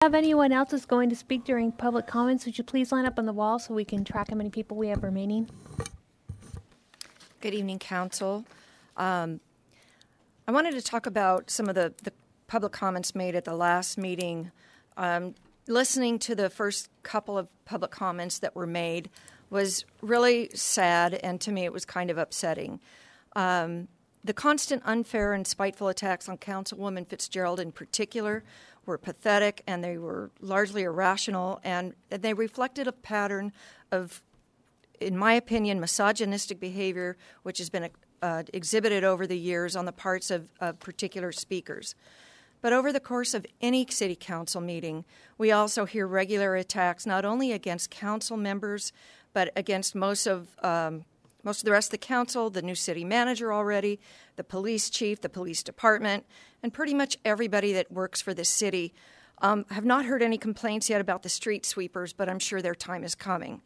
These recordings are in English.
Have anyone else that's going to speak during public comments, would you please line up on the wall so we can track how many people we have remaining? Good evening, Council. I wanted to talk about some of the public comments made at the last meeting. Listening to the first couple of public comments that were made was really sad, and to me it was kind of upsetting. The constant unfair and spiteful attacks on Councilwoman Fitzgerald in particular were pathetic, and they were largely irrational, and they reflected a pattern of, in my opinion, misogynistic behavior which has been exhibited over the years on the parts of particular speakers. But over the course of any city council meeting, we also hear regular attacks not only against council members, but against most of the rest of the council, the new city manager already, the police chief, the police department, and pretty much everybody that works for this city. Have not heard any complaints yet about the street sweepers, but I'm sure their time is coming.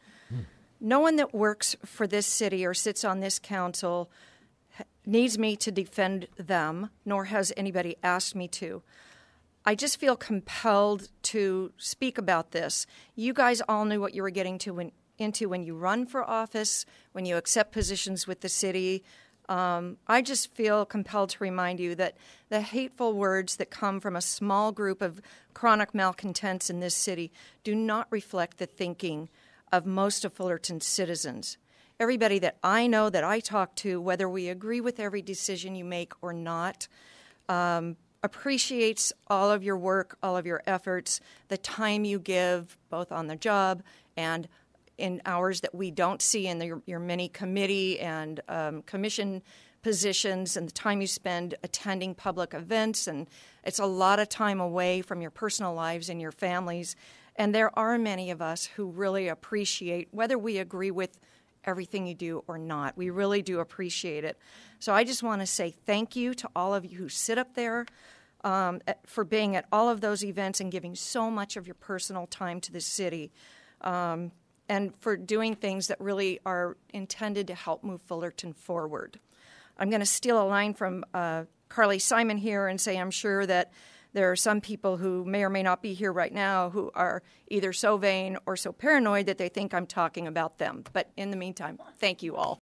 No one that works for this city or sits on this council needs me to defend them, nor has anybody asked me to. I just feel compelled to speak about this. You guys all knew what you were getting into when you run for office, when you accept positions with the city. I just feel compelled to remind you that the hateful words that come from a small group of chronic malcontents in this city do not reflect the thinking of most of Fullerton's citizens. Everybody that I know, that I talk to, whether we agree with every decision you make or not, appreciates all of your work, all of your efforts, the time you give, both on the job and in hours that we don't see in your many committee and commission positions, and the time you spend attending public events. And it's a lot of time away from your personal lives and your families. And there are many of us who really appreciate, whether we agree with everything you do or not. We really do appreciate it. So I just want to say thank you to all of you who sit up there for being at all of those events and giving so much of your personal time to the city, and for doing things that really are intended to help move Fullerton forward. I'm going to steal a line from Carly Simon here and say I'm sure that there are some people who may or may not be here right now who are either so vain or so paranoid that they think I'm talking about them. But in the meantime, thank you all.